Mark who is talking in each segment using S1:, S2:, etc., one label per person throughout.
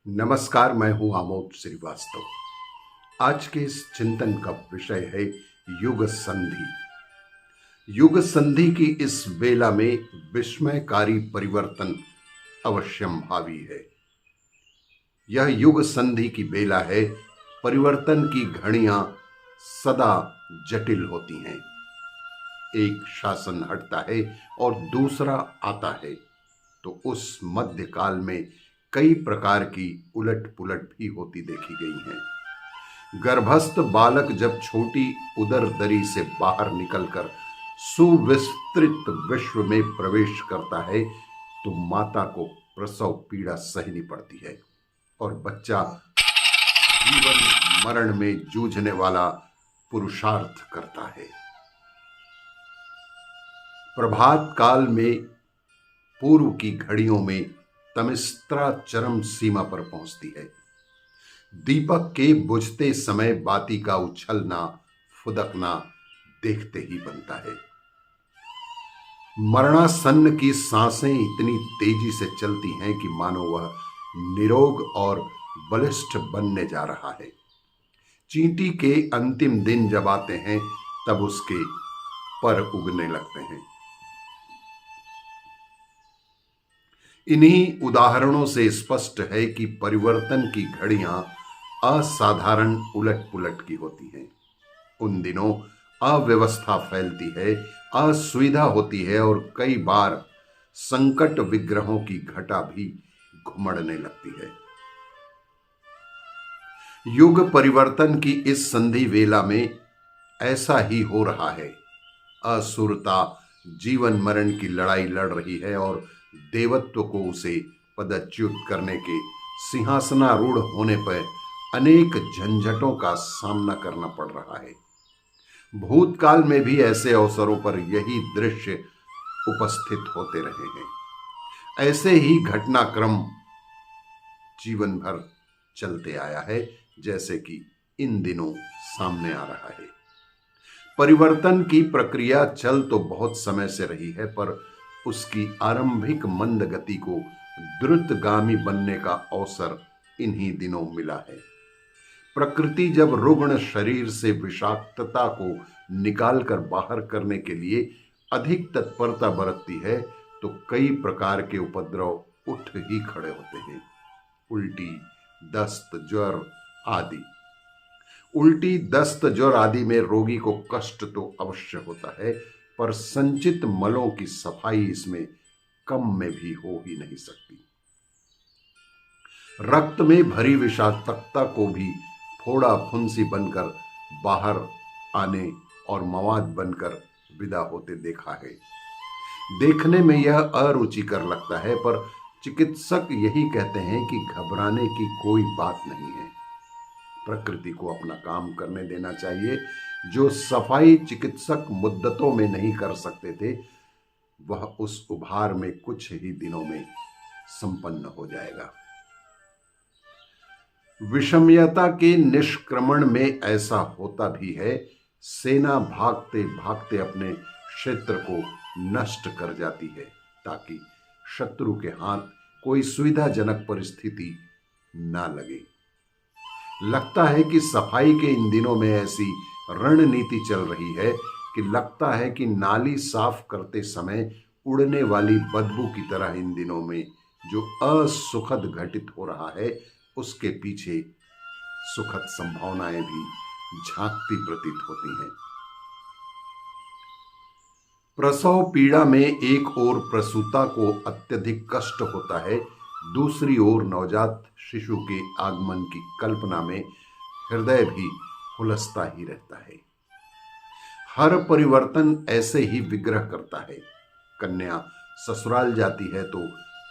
S1: नमस्कार, मैं हूं आमोद श्रीवास्तव। आज के इस चिंतन का विषय है युग संधि। युग संधि की इस बेला में विस्मयकारी परिवर्तन अवश्यंभावी है। यह युग संधि की बेला है। परिवर्तन की घड़ियां सदा जटिल होती हैं। एक शासन हटता है और दूसरा आता है, तो उस मध्यकाल में कई प्रकार की उलट पुलट भी होती देखी गई हैं। गर्भस्थ बालक जब छोटी उदर दरी से बाहर निकलकर सुविस्तृत विश्व में प्रवेश करता है, तो माता को प्रसव पीड़ा सहनी पड़ती है और बच्चा जीवन मरण में जूझने वाला पुरुषार्थ करता है। प्रभात काल में पूर्व की घड़ियों में तमिस्त्रा चरम सीमा पर पहुंचती है। दीपक के बुझते समय बाती का उछलना फुदकना देखते ही बनता है। मरणासन्न की सांसें इतनी तेजी से चलती हैं कि मानो वह निरोग और बलिष्ठ बनने जा रहा है। चींटी के अंतिम दिन जब आते हैं, तब उसके पर उगने लगते हैं। इन्हीं उदाहरणों से स्पष्ट है कि परिवर्तन की घड़ियां असाधारण उलट पुलट की होती हैं। उन दिनों अव्यवस्था फैलती है, असुविधा होती है और कई बार संकट विग्रहों की घटा भी घुमड़ने लगती है। युग परिवर्तन की इस संधि वेला में ऐसा ही हो रहा है। असुरता जीवन मरण की लड़ाई लड़ रही है और देवत्व को उसे पदच्युत करने के सिंहासनारूढ़ होने पर अनेक झंझटों का सामना करना पड़ रहा है। भूतकाल में भी ऐसे अवसरों पर यही दृश्य उपस्थित होते रहे हैं। ऐसे ही घटनाक्रम जीवन भर चलते आया है, जैसे कि इन दिनों सामने आ रहा है। परिवर्तन की प्रक्रिया चल तो बहुत समय से रही है, पर उसकी आरंभिक मंद गति को द्रुतगामी बनने का अवसर इन्हीं दिनों मिला है। प्रकृति जब रुग्ण शरीर से विषाक्तता को निकालकर बाहर करने के लिए अधिक तत्परता बरतती है, तो कई प्रकार के उपद्रव उठ ही खड़े होते हैं। उल्टी, दस्त, ज्वर आदि। उल्टी, दस्त, ज्वर आदि में रोगी को कष्ट तो अवश्य होता है, पर संचित मलों की सफाई इसमें कम में भी हो ही नहीं सकती। रक्त में भरी विषाक्तता को भी फोड़ा फुंसी बनकर बाहर आने और मवाद बनकर विदा होते देखा है। देखने में यह अरुचिकर लगता है, पर चिकित्सक यही कहते हैं कि घबराने की कोई बात नहीं है। प्रकृति को अपना काम करने देना चाहिए। जो सफाई चिकित्सक मुद्दतों में नहीं कर सकते थे, वह उस उभार में कुछ ही दिनों में संपन्न हो जाएगा। विषमयता के निष्क्रमण में ऐसा होता भी है। सेना भागते भागते अपने क्षेत्र को नष्ट कर जाती है, ताकि शत्रु के हाथ कोई सुविधाजनक परिस्थिति ना लगे। लगता है कि सफाई के इन दिनों में ऐसी रणनीति चल रही है कि लगता है कि नाली साफ करते समय उड़ने वाली बदबू की तरह इन दिनों में जो असुखद घटित हो रहा है, उसके पीछे सुखद संभावनाएं भी झांकती प्रतीत होती हैं। प्रसव पीड़ा में एक ओर प्रसूता को अत्यधिक कष्ट होता है, दूसरी ओर नवजात शिशु के आगमन की कल्पना में हृदय भी हुलसता ही रहता है। हर परिवर्तन ऐसे ही विग्रह करता है। कन्या ससुराल जाती है तो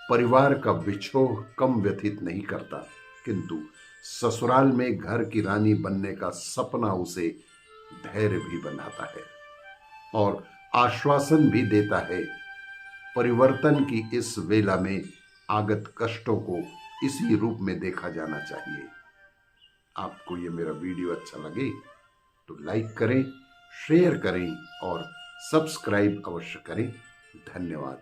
S1: परिवार का विछोह कम व्यथित नहीं करता, किंतु ससुराल में घर की रानी बनने का सपना उसे धैर्य भी बनाता है और आश्वासन भी देता है। परिवर्तन की इस वेला में आगत कष्टों को इसी रूप में देखा जाना चाहिए। आपको ये मेरा वीडियो अच्छा लगे तो लाइक करें, शेयर करें और सब्सक्राइब अवश्य करें। धन्यवाद।